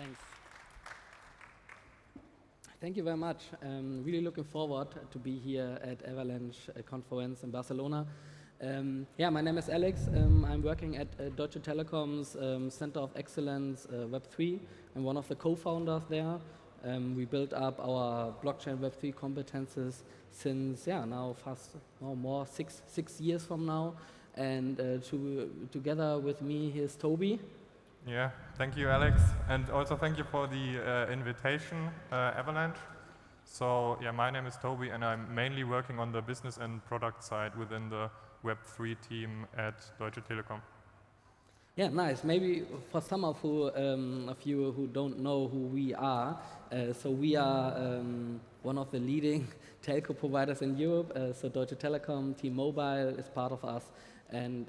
Thanks. Thank you very much. Really looking forward to be here at Avalanche conference in Barcelona. My name is Alex. I'm working at Deutsche Telekom's Center of Excellence Web3. I'm one of the co-founders there. We built up our blockchain Web3 competences since now more six years from now. And together with me here's Toby. Yeah, thank you, Alex, and also thank you for the invitation, Avalanche. So my name is Toby, and I'm mainly working on the business and product side within the Web3 team at Deutsche Telekom. Yeah, nice. Maybe for some of you who don't know who we are, so we are one of the leading telco providers in Europe. So Deutsche Telekom, T-Mobile is part of us. And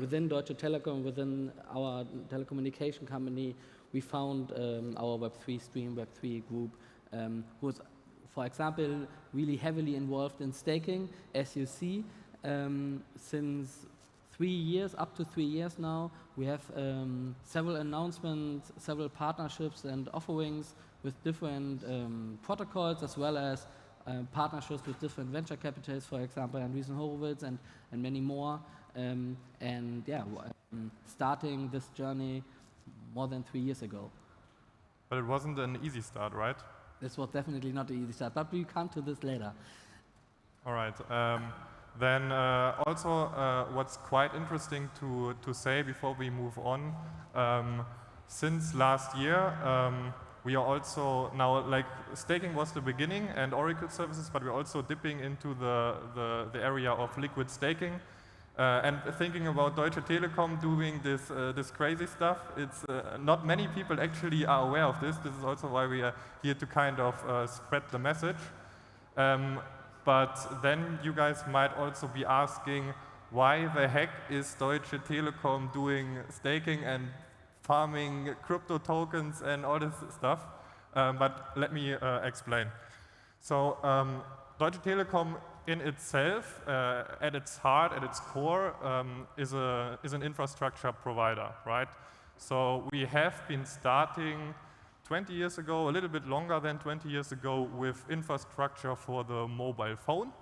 within Deutsche Telekom, within our telecommunication company, we found our Web3 stream, Web3 group, who is, for example, really heavily involved in staking, as you see. Since 3 years, up to 3 years now, we have several announcements, several partnerships and offerings with different protocols, as well as partnerships with different venture capitals, for example, Andreessen Horowitz and many more. Starting this journey more than 3 years ago. But it wasn't an easy start, right? This was definitely not an easy start, but we'll come to this later. All right. Then also what's quite interesting to say before we move on, since last year, we are also now, like, staking was the beginning and Oracle services, but we're also dipping into the area of liquid staking. And thinking about Deutsche Telekom doing this crazy stuff, it's not many people actually are aware of this. This is also why we are here to kind of spread the message. But then you guys might also be asking, why the heck is Deutsche Telekom doing staking and farming crypto tokens and all this stuff? But let me explain. So Deutsche Telekom in itself, at its heart, at its core, is an infrastructure provider, right? So we have been starting 20 years ago, a little bit longer than 20 years ago, with infrastructure for the mobile phone.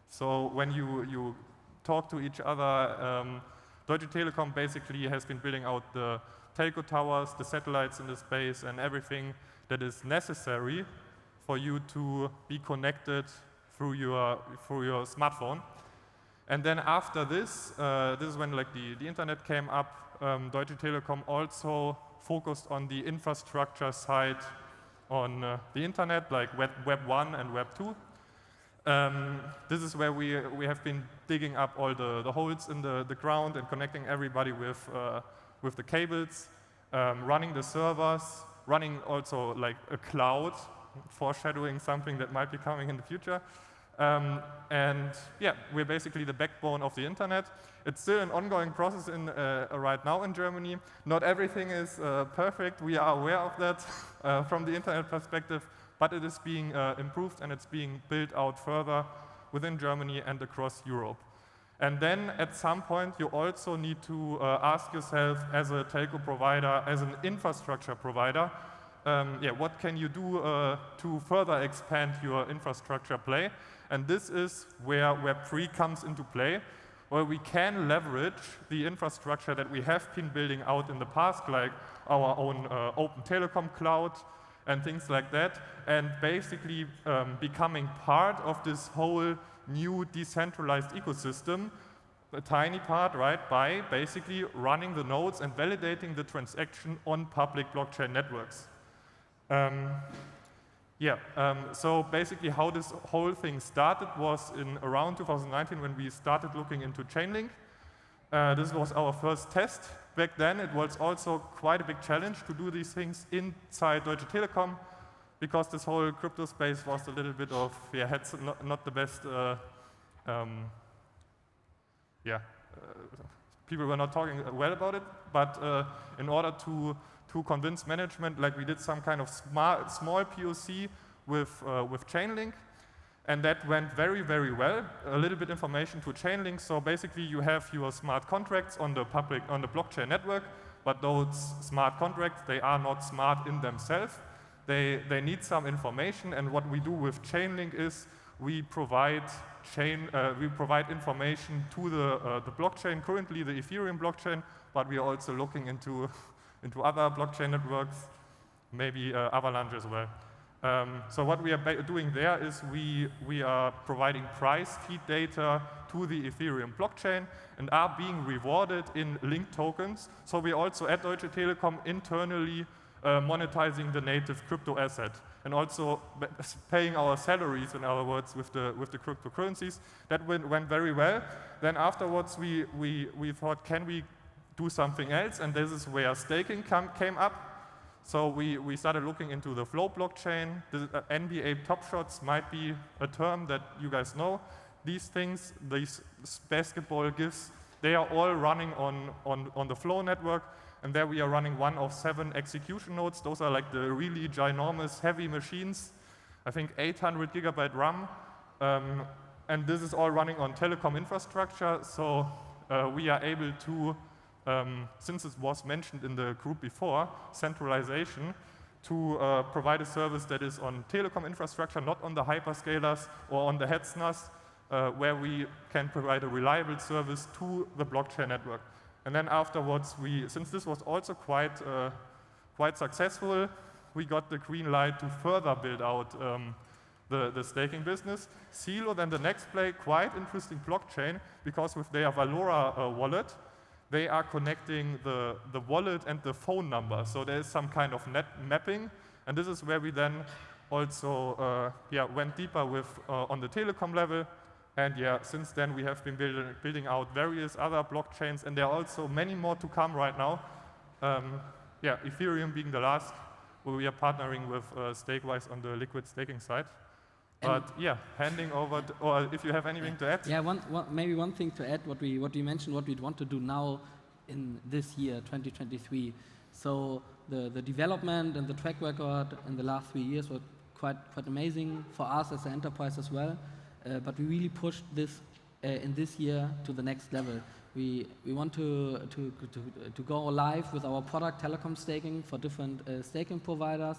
So when you talk to each other, Deutsche Telekom basically has been building out the telco towers, the satellites in the space, and everything that is necessary for you to be connected through your smartphone. And then after this, this is when like the internet came up. Deutsche Telekom also focused on the infrastructure side on the internet, like Web 1 and Web 2. This is where we have been digging up all the holes in the ground and connecting everybody with the cables, running the servers, running also like a cloud, foreshadowing something that might be coming in the future. We're basically the backbone of the internet. It's still an ongoing process right now in Germany. Not everything is perfect. We are aware of that from the internet perspective, but it is being improved and it's being built out further within Germany and across Europe. And then at some point, you also need to ask yourself, as a telco provider, as an infrastructure provider, what can you do to further expand your infrastructure play? And this is where Web3 comes into play, where we can leverage the infrastructure that we have been building out in the past, like our own open telecom cloud and things like that, and basically becoming part of this whole new decentralized ecosystem, a tiny part, right, by basically running the nodes and validating the transaction on public blockchain networks. So basically how this whole thing started was in around 2019 when we started looking into Chainlink. This was our first test. Back then it was also quite a big challenge to do these things inside Deutsche Telekom, because this whole crypto space was a little bit of, not the best, people were not talking well about it, but in order to convince management, like we did some kind of small POC with Chainlink, and that went very, very well. A little bit information to Chainlink. So basically, you have your smart contracts on the blockchain network, but those smart contracts, they are not smart in themselves. They need some information, and what we do with Chainlink is we provide information to the blockchain, currently the Ethereum blockchain, but we are also looking into other blockchain networks, maybe Avalanche as well. So what we are doing there is we are providing price feed data to the Ethereum blockchain and are being rewarded in linked tokens. So we also at Deutsche Telekom internally monetizing the native crypto asset and also paying our salaries, in other words, with the cryptocurrencies. That went very well. Then afterwards we thought, can we do something else? And this is where staking came up. So we started looking into the Flow blockchain. The NBA Top Shots might be a term that you guys know. These things, these basketball GIFs, they are all running on the Flow network. And there we are running one of 7 execution nodes. Those are like the really ginormous, heavy machines. I think 800 gigabyte RAM. And this is all running on Telekom infrastructure. So we are able to, since it was mentioned in the group before, centralization, to provide a service that is on Telekom infrastructure, not on the hyperscalers or on the headsners, where we can provide a reliable service to the blockchain network. And then afterwards, since this was also quite successful, we got the green light to further build out the staking business. Celo, then the next play, quite interesting blockchain, because with their Valora wallet, they are connecting the wallet and the phone number. So there is some kind of net mapping, and this is where we then also went deeper with on the Telekom level. And since then we have been building out various other blockchains, and there are also many more to come right now. Ethereum being the last, where we are partnering with Stakewise on the liquid staking side. But handing over, or if you have anything to add. Yeah, maybe one thing to add, what you mentioned, what we'd want to do now in this year, 2023. So the development and the track record in the last 3 years were quite amazing for us as an enterprise as well. But we really pushed this in this year to the next level. We want to go live with our product Telekom staking for different staking providers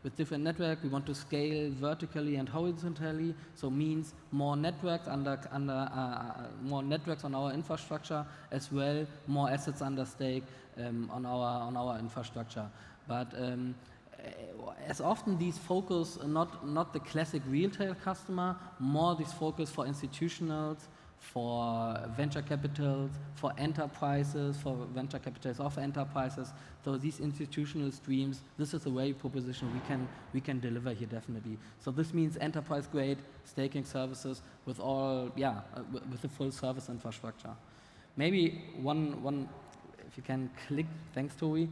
with different networks. We want to scale vertically and horizontally, so means more networks more networks on our infrastructure, as well more assets under stake on our infrastructure. But as often these focus not the classic retail customer, more this focus for institutionals, for venture capitals, for enterprises, for venture capitals of enterprises. So these institutional streams, this is a value proposition we can deliver here definitely. So this means enterprise grade staking services with with the full service infrastructure. Maybe one if you can click, thanks Toby.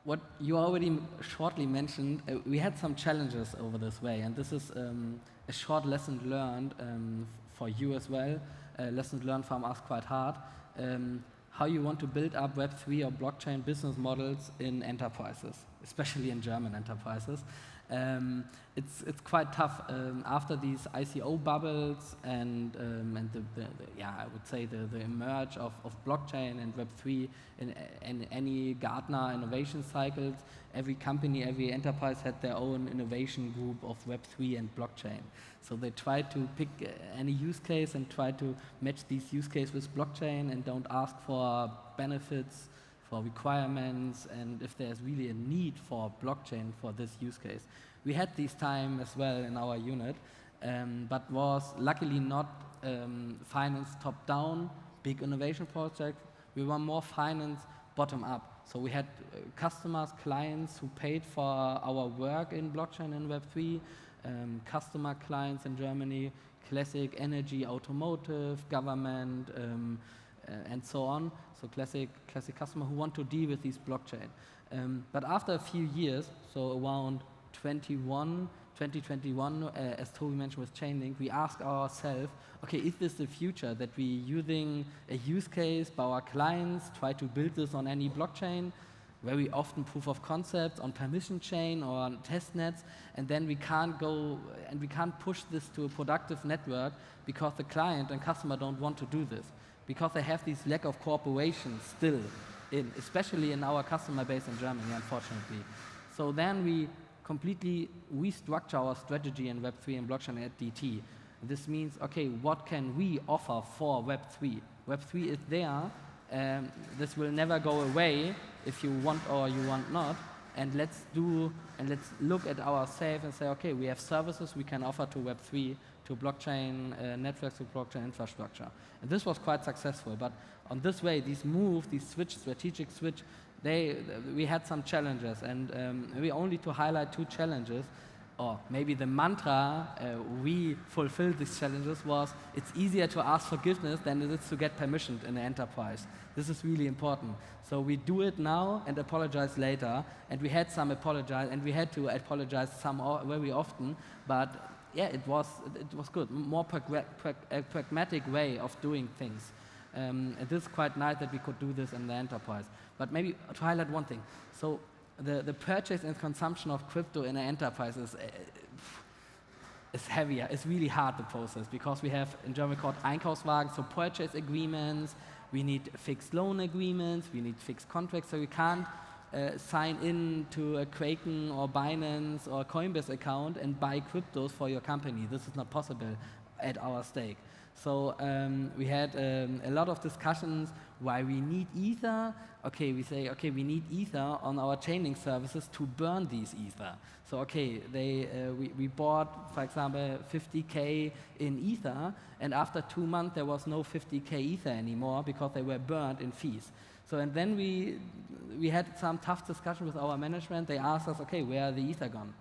What you already shortly mentioned, we had some challenges over this way, and this is a short lesson learned for you as well. Lessons learned from us quite hard. How you want to build up Web3 or blockchain business models in enterprises, especially in German enterprises. It's quite tough after these ICO bubbles and I would say the emerge of blockchain and Web3 in any Gartner innovation cycles. Every company, every enterprise had their own innovation group of Web3 and blockchain. So they try to pick any use case and try to match these use cases with blockchain and don't ask for benefits, for requirements, and if there's really a need for blockchain for this use case. We had this time as well in our unit, but was luckily not financed top-down, big innovation project. We were more financed bottom-up. So we had customers, clients who paid for our work in blockchain and Web3, customer clients in Germany, classic energy, automotive, government, and so on. So classic customer who want to deal with these blockchain. But after a few years, so around 2021, as Toby mentioned with Chainlink, we asked ourselves, okay, is this the future that we using a use case by our clients, try to build this on any blockchain, very often proof of concept on permission chain or on test nets, and then we can't go and we can't push this to a productive network because the client and customer don't want to do this. because they have this lack of cooperation still, especially in our customer base in Germany, unfortunately. So then we completely restructure our strategy in Web3 and blockchain at DT. This means, okay, what can we offer for Web3? Web3 is there, this will never go away if you want or you want not, and let's look at ourselves and say, okay, we have services we can offer to Web3, to blockchain networks, to blockchain infrastructure. And this was quite successful, but on this way, these strategic switch, we had some challenges, and we only to highlight 2 challenges, or maybe the mantra we fulfilled these challenges was, it's easier to ask forgiveness than it is to get permission in an enterprise. This is really important. So we do it now and apologize later, and we had to apologize very often, but yeah, it was good, more pragmatic way of doing things. It is quite nice that we could do this in the enterprise. But maybe to highlight one thing. So the purchase and consumption of crypto in an enterprise is heavier. It's really hard to process because we have in German called Einkaufswagen, so purchase agreements. We need fixed loan agreements. We need fixed contracts. So you can't sign in to a Kraken or Binance or Coinbase account and buy cryptos for your company. This is not possible at our stake. So we had a lot of discussions why we need Ether. Okay, we say, okay, we need Ether on our chaining services to burn these Ether. So okay, we bought, for example, 50K in Ether, and after 2 months there was no 50K Ether anymore because they were burned in fees. So and then we had some tough discussion with our management. They asked us, okay, where are the Ether gone?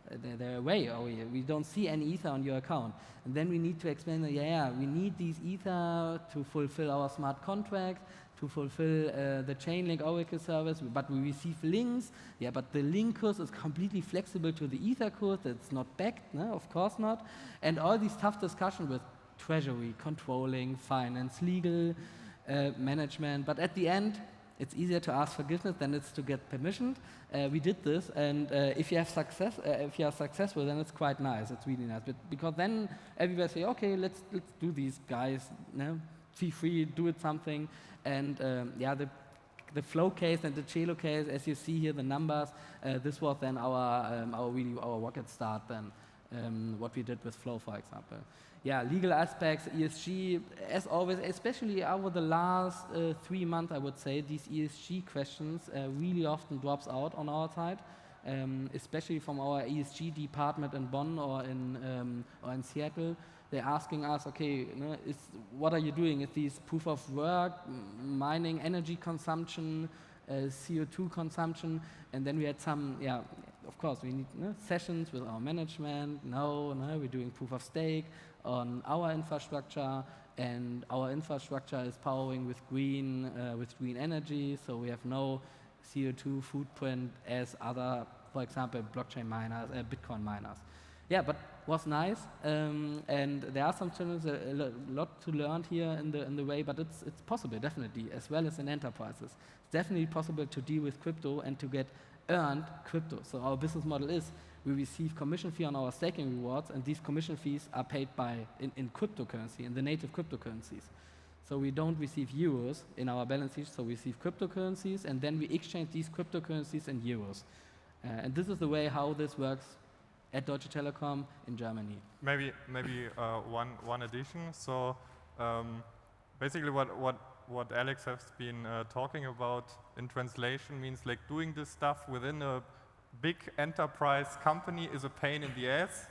They're away, or we don't see any Ether on your account. And then we need to explain that, yeah, we need these Ether to fulfill our smart contract, to fulfill the Chainlink Oracle service, but we receive links, yeah, but the link course is completely flexible to the Ether course, that's not backed, no, of course not. And all these tough discussions with treasury, controlling, finance, legal, management, but at the end, it's easier to ask forgiveness than it's to get permission. We did this, and if you are successful, then it's quite nice. It's really nice, because then everybody say, okay, let's do these guys. No? Feel free, do it something, and yeah, the flow case and the Celo case, as you see here, the numbers. This was then our rocket start. Then what we did with Flow, for example. Yeah, legal aspects, ESG, as always, especially over the last 3 months, I would say, these ESG questions really often drops out on our side, especially from our ESG department in Bonn or in Seattle. They're asking us, okay, what are you doing? Is these proof of work, mining energy consumption, CO2 consumption? And then we had some, yeah, of course, we need sessions with our management. No, we're doing proof of stake on our infrastructure, and our infrastructure is powering with green energy, so we have no CO2 footprint as other, for example, blockchain miners, Bitcoin miners. Yeah, but was nice, and there are some challenges, a lot to learn here in the way, but it's possible, definitely, as well as in enterprises. It's definitely possible to deal with crypto and to get earned crypto. So our business model is we receive commission fee on our staking rewards, and these commission fees are paid in cryptocurrency, in the native cryptocurrencies. So we don't receive euros in our balance sheet, so we receive cryptocurrencies, and then we exchange these cryptocurrencies in euros. And this is the way how this works at Deutsche Telekom in Germany. Maybe one addition. So basically what Alex has been talking about in translation means like doing this stuff within a big enterprise company is a pain in the ass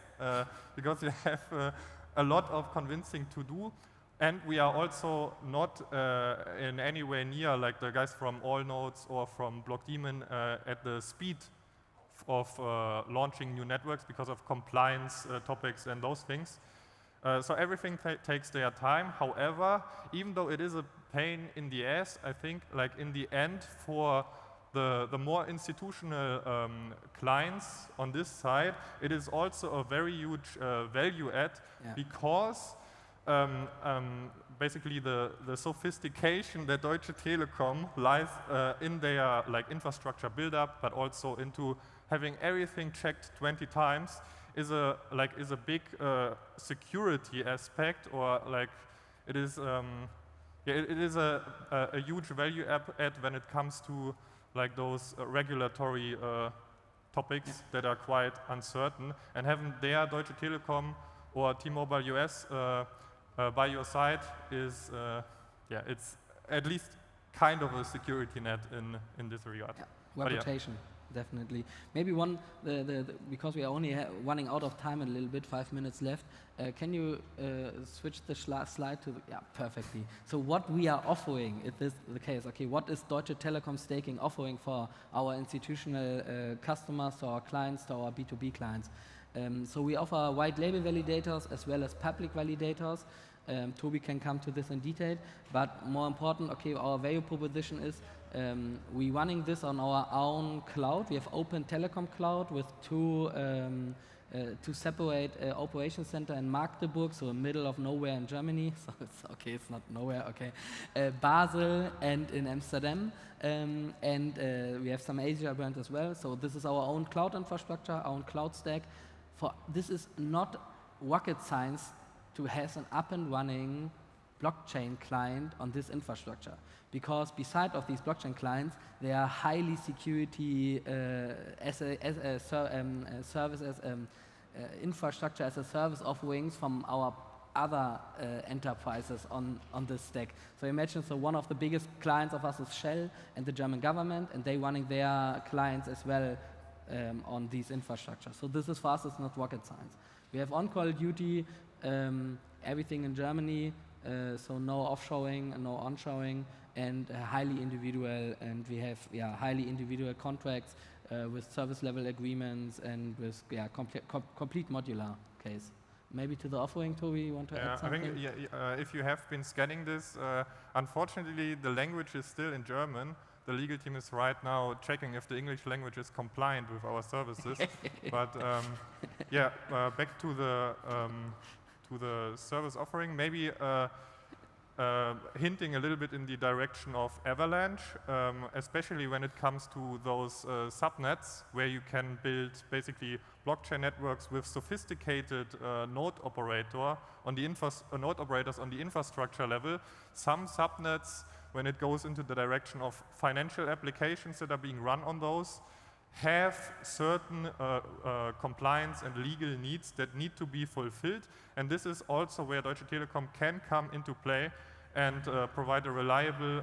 because you have a lot of convincing to do, and we are also not in any way near like the guys from Allnodes or from Blockdaemon at the speed of launching new networks because of compliance topics and those things. So everything takes their time. However, even though it is a pain in the ass, I think like in the end for the more institutional clients on this side, it is also a very huge value add, because basically the sophistication that Deutsche Telekom lies in their like infrastructure build-up, but also into having everything checked 20 times is a big security aspect, or like it is yeah, it is a huge value add when it comes to like those regulatory topics that are quite uncertain, and having there Deutsche Telekom or T-Mobile US by your side is, yeah, it's at least kind of a security net in this regard. Yeah. Reputation, definitely. Maybe one, because we are only running out of time a little bit, 5 minutes left, can you switch the slide to, yeah, perfectly. So what we are offering, if this is the case, okay, what is Deutsche Telekom staking offering for our institutional customers, to our clients, to our B2B clients? So we offer white label validators as well as public validators. Toby can come to this in detail, but more important, okay, our value proposition is we're running this on our own cloud. We have open Telekom cloud with two separate operation center in Magdeburg, so in the middle of nowhere in Germany. So it's okay, it's not nowhere, okay. Basel and in Amsterdam, and we have some Asia brands as well. So this is our own cloud infrastructure, our own cloud stack. This is not rocket science to have an up and running blockchain client on this infrastructure, because beside of these blockchain clients, they are highly security infrastructure as a service offerings from our other enterprises on this stack. So imagine, so one of the biggest clients of us is Shell and the German government, and they running their clients as well on these infrastructure. So this is, for us, it's not rocket science. We have on-call duty, everything in Germany, so no offshoring, no onshoring, and highly individual, and we have highly individual contracts with service level agreements and with complete modular case. Maybe to the offering, Toby, you want to add something? I think if you have been scanning this, unfortunately the language is still in German. The legal team is right now checking if the English language is compliant with our services. But back to the service offering, maybe hinting a little bit in the direction of Avalanche, especially when it comes to those subnets where you can build basically blockchain networks with sophisticated node operators on the infrastructure level. Some subnets, when it goes into the direction of financial applications that are being run on those, have certain compliance and legal needs that need to be fulfilled. And this is also where Deutsche Telekom can come into play and provide a reliable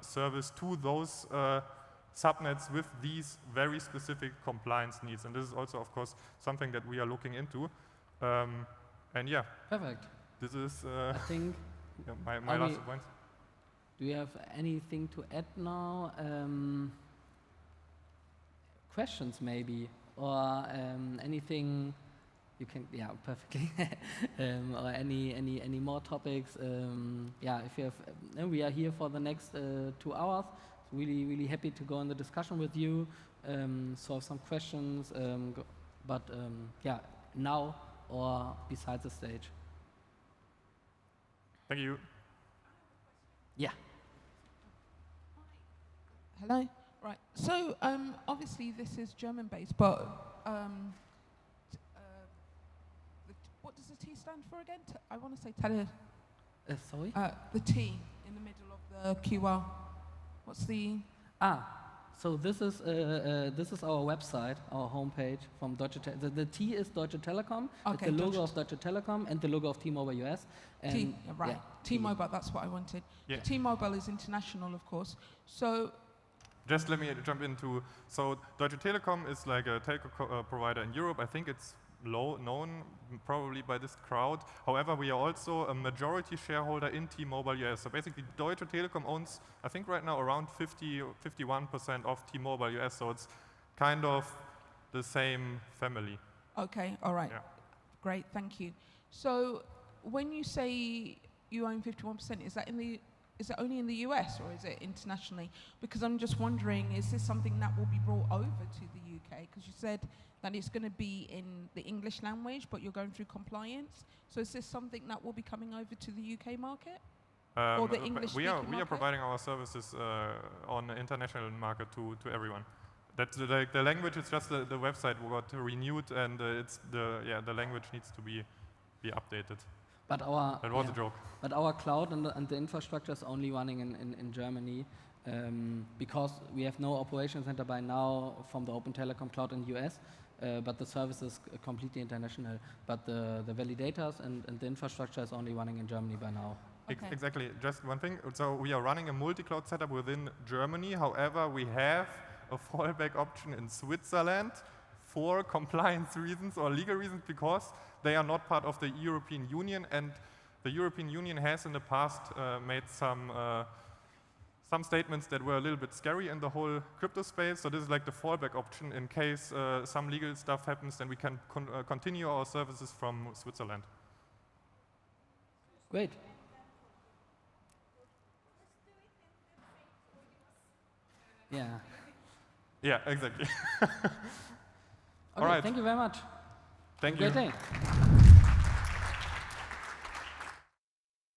service to those subnets with these very specific compliance needs. And this is also, of course, something that we are looking into. And yeah. Perfect. This is, I think, my last point. Do you have anything to add now? Questions maybe, or anything you can, perfectly, or any more topics. If you have, we are here for the next 2 hours. Really happy to go in the discussion with you, solve some questions, but now or besides the stage. Thank you. Yeah. Hello. Right. So obviously this is German-based, but what does the T stand for again? I want to say tele. Sorry. The T in the middle of the QR. What's the? So this is our website, our homepage from Deutsche Telekom. The T is Deutsche Telekom. Okay, it's the logo of Deutsche Telekom and the logo of T-Mobile US. And right. T-Mobile. That's what I wanted. Yeah. T-Mobile is international, of course. So. Just let me jump into, so Deutsche Telekom is like a telco provider in Europe. I think it's known probably by this crowd. However, we are also a majority shareholder in T-Mobile US. So basically Deutsche Telekom owns, I think right now, around 51% of T-Mobile US. So it's kind of the same family. Okay, all right. Yeah. Great, thank you. So when you say you own 51%, is it only in the US or is it internationally? Because I'm just wondering, is this something that will be brought over to the UK? Because you said that it's going to be in the English language, but you're going through compliance. So is this something that will be coming over to the UK market? Or the English-speaking market? We are providing our services on the international market to everyone. That's the language is just the website got renewed, and the language needs to be updated. But our That was a joke. But our cloud and the infrastructure is only running in Germany because we have no operation center by now from the Open Telecom cloud in US, but the service is completely international. But the validators and the infrastructure is only running in Germany by now. Okay. Exactly, just one thing. So we are running a multi-cloud setup within Germany. However, we have a fallback option in Switzerland for compliance reasons or legal reasons because they are not part of the European Union, and the European Union has in the past made some statements that were a little bit scary in the whole crypto space. So this is like the fallback option in case some legal stuff happens, then we can continue our services from Switzerland. Great. Yeah. Yeah, exactly. Okay, All right. thank you very much. Thank you. Great day.